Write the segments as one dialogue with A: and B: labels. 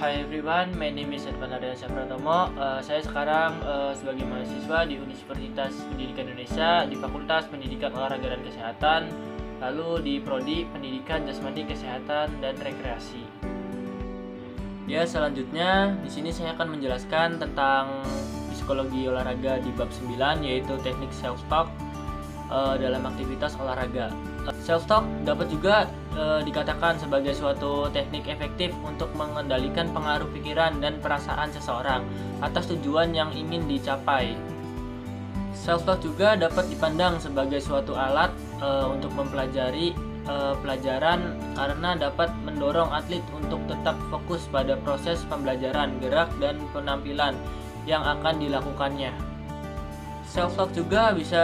A: Hi everyone, my name is Edvan Ardiansyah Pratomo. Saya sekarang sebagai mahasiswa di Universitas Pendidikan Indonesia di Fakultas Pendidikan Olahraga dan Kesehatan, lalu di Prodi Pendidikan Jasmani Kesehatan dan Rekreasi. Ya, selanjutnya di sini saya akan menjelaskan tentang psikologi olahraga di bab 9, yaitu teknik self-talk dalam aktivitas olahraga. Self-talk dapat juga dikatakan sebagai suatu teknik efektif untuk mengendalikan pengaruh pikiran dan perasaan seseorang atas tujuan yang ingin dicapai. Self-talk juga dapat dipandang sebagai suatu alat untuk mempelajari pelajaran karena dapat mendorong atlet untuk tetap fokus pada proses pembelajaran, gerak, dan penampilan yang akan dilakukannya. Self-talk juga bisa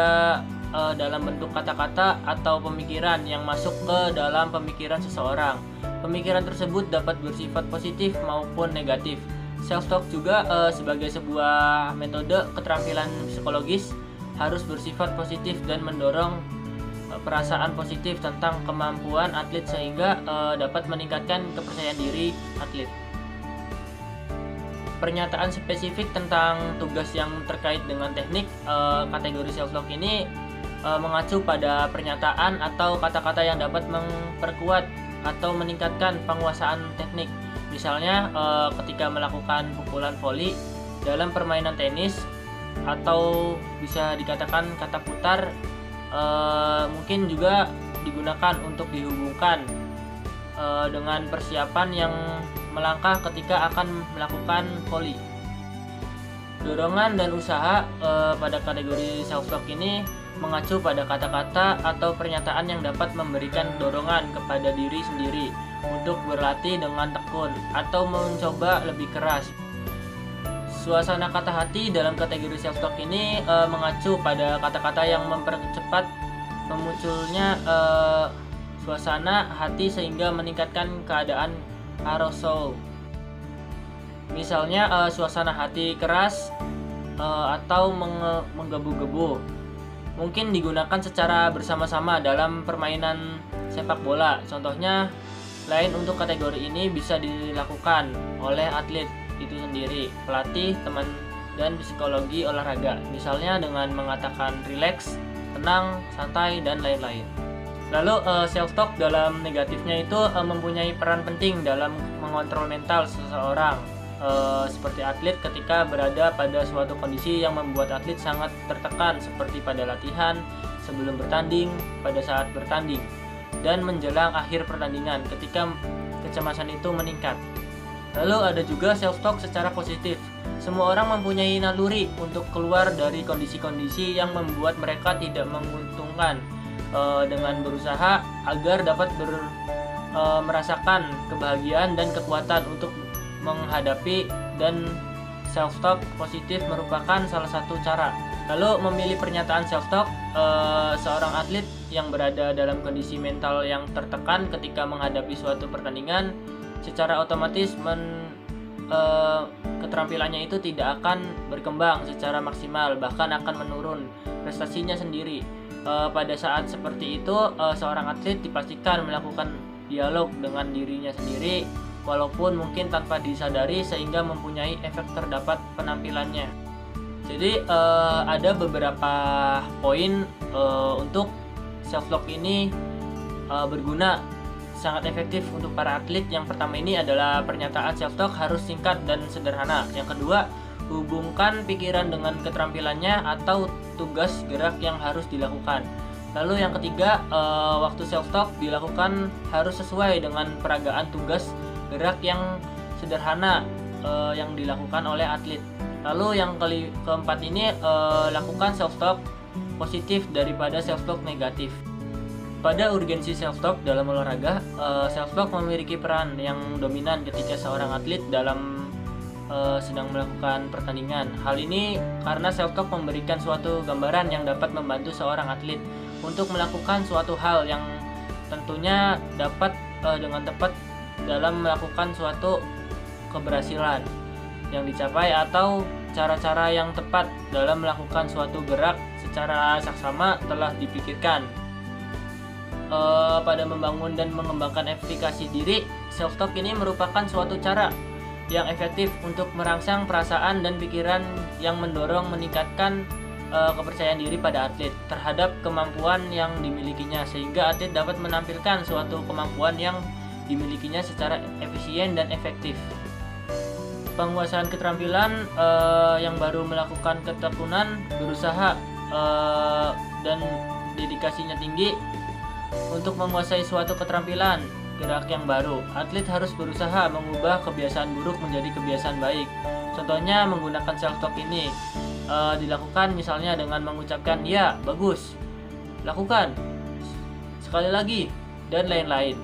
A: dalam bentuk kata-kata atau pemikiran yang masuk ke dalam pemikiran seseorang. Pemikiran tersebut dapat bersifat positif maupun negatif. Self-talk juga sebagai sebuah metode keterampilan psikologis harus bersifat positif dan mendorong perasaan positif tentang kemampuan atlet sehingga dapat meningkatkan kepercayaan diri atlet. Pernyataan spesifik tentang tugas yang terkait dengan teknik kategori self-talk ini mengacu pada pernyataan atau kata-kata yang dapat memperkuat atau meningkatkan penguasaan teknik. Misalnya ketika melakukan pukulan voli dalam permainan tenis, atau bisa dikatakan kata putar mungkin juga digunakan untuk dihubungkan dengan persiapan yang melangkah ketika akan melakukan voli. Dorongan dan usaha pada kategori self-talk ini mengacu pada kata-kata atau pernyataan yang dapat memberikan dorongan kepada diri sendiri untuk berlatih dengan tekun atau mencoba lebih keras. Suasana kata hati dalam kategori self-talk ini mengacu pada kata-kata yang mempercepat memunculnya suasana hati sehingga meningkatkan keadaan arousal. Misalnya suasana hati keras atau menggebu-gebu. Mungkin digunakan secara bersama-sama dalam permainan sepak bola. Contohnya, lain untuk kategori ini bisa dilakukan oleh atlet itu sendiri, pelatih, teman, dan psikologi olahraga. Misalnya dengan mengatakan rileks, tenang, santai, dan lain-lain. Lalu self-talk dalam negatifnya itu mempunyai peran penting dalam mengontrol mental seseorang. Seperti atlet ketika berada pada suatu kondisi yang membuat atlet sangat tertekan, seperti pada latihan, sebelum bertanding, pada saat bertanding, dan menjelang akhir pertandingan ketika kecemasan itu meningkat. Lalu ada juga self-talk secara positif. Semua orang mempunyai naluri untuk keluar dari kondisi-kondisi yang membuat mereka tidak menguntungkan dengan berusaha agar dapat merasakan kebahagiaan dan kekuatan untuk menghadapi, dan self-talk positif merupakan salah satu cara. Lalu memilih pernyataan self-talk, seorang atlet yang berada dalam kondisi mental yang tertekan ketika menghadapi suatu pertandingan secara otomatis keterampilannya itu tidak akan berkembang secara maksimal, bahkan akan menurun prestasinya sendiri. Pada saat seperti itu seorang atlet dipastikan melakukan dialog dengan dirinya sendiri walaupun mungkin tanpa disadari sehingga mempunyai efek terdapat penampilannya. Jadi ada beberapa poin untuk self-talk ini berguna, sangat efektif untuk para atlet. Yang pertama ini adalah pernyataan self-talk harus singkat dan sederhana. Yang kedua, hubungkan pikiran dengan keterampilannya atau tugas gerak yang harus dilakukan. Lalu yang ketiga, waktu self-talk dilakukan harus sesuai dengan peragaan tugas gerak yang sederhana yang dilakukan oleh atlet. Lalu yang keempat ini, lakukan self-talk positif daripada self-talk negatif. Pada urgensi self-talk dalam olahraga, self-talk memiliki peran yang dominan ketika seorang atlet sedang melakukan pertandingan. Hal ini karena self-talk memberikan suatu gambaran yang dapat membantu seorang atlet untuk melakukan suatu hal yang tentunya dapat dengan tepat dalam melakukan suatu keberhasilan yang dicapai, atau cara-cara yang tepat dalam melakukan suatu gerak secara saksama telah dipikirkan. Pada membangun dan mengembangkan efikasi diri, self-talk ini merupakan suatu cara yang efektif untuk merangsang perasaan dan pikiran yang mendorong meningkatkan kepercayaan diri pada atlet terhadap kemampuan yang dimilikinya, sehingga atlet dapat menampilkan suatu kemampuan yang dimilikinya secara efisien dan efektif. Penguasaan keterampilan yang baru melakukan ketekunan, berusaha dan dedikasinya tinggi untuk menguasai suatu keterampilan gerak yang baru. Atlet harus berusaha mengubah kebiasaan buruk menjadi kebiasaan baik. Contohnya menggunakan self-talk ini dilakukan misalnya dengan mengucapkan ya, bagus, lakukan, sekali lagi, dan lain-lain.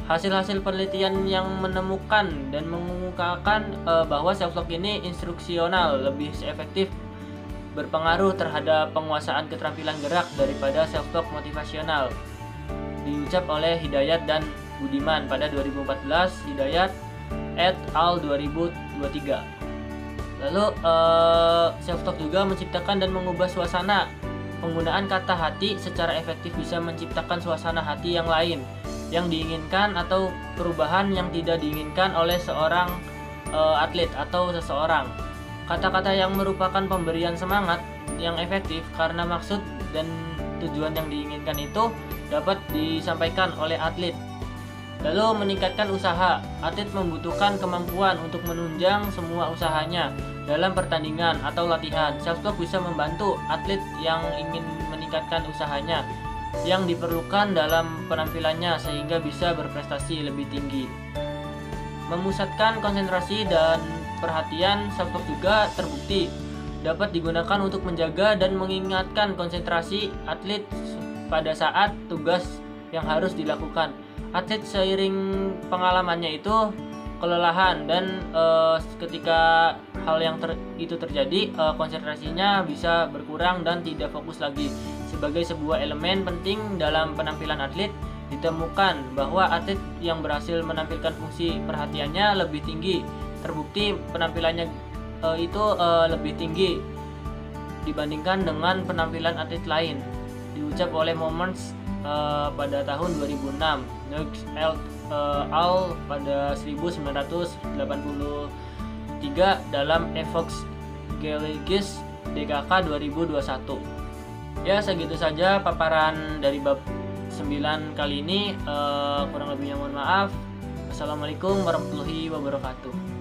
A: Hasil-hasil penelitian yang menemukan dan mengungkapkan bahwa self-talk ini instruksional, lebih efektif berpengaruh terhadap penguasaan keterampilan gerak daripada self-talk motivasional. Diucap oleh Hidayat dan Budiman pada 2014, Hidayat et al. 2023. Lalu self-talk juga menciptakan dan mengubah suasana. Penggunaan kata hati secara efektif bisa menciptakan suasana hati yang lain yang diinginkan atau perubahan yang tidak diinginkan oleh seorang atlet atau seseorang. Kata-kata yang merupakan pemberian semangat yang efektif karena maksud dan tujuan yang diinginkan itu dapat disampaikan oleh atlet. Lalu meningkatkan usaha. Atlet membutuhkan kemampuan untuk menunjang semua usahanya dalam pertandingan atau latihan. Self-talk bisa membantu atlet yang ingin meningkatkan usahanya yang diperlukan dalam penampilannya sehingga bisa berprestasi lebih tinggi. Memusatkan konsentrasi dan perhatian. Self-talk juga terbukti dapat digunakan untuk menjaga dan mengingatkan konsentrasi atlet pada saat tugas yang harus dilakukan. Atlet seiring pengalamannya itu kelelahan dan ketika hal yang itu terjadi konsentrasinya bisa berkurang dan tidak fokus lagi. Sebagai sebuah elemen penting dalam penampilan atlet, ditemukan bahwa atlet yang berhasil menampilkan fungsi perhatiannya lebih tinggi. Terbukti penampilannya itu lebih tinggi dibandingkan dengan penampilan atlet lain. Diucap oleh Moments pada tahun 2006, Knox et al. Pada 1983 dalam Evox Geologis DKK 2021. Ya, segitu saja paparan dari bab 9 kali ini. Kurang lebihnya mohon maaf. Wassalamualaikum warahmatullahi wabarakatuh.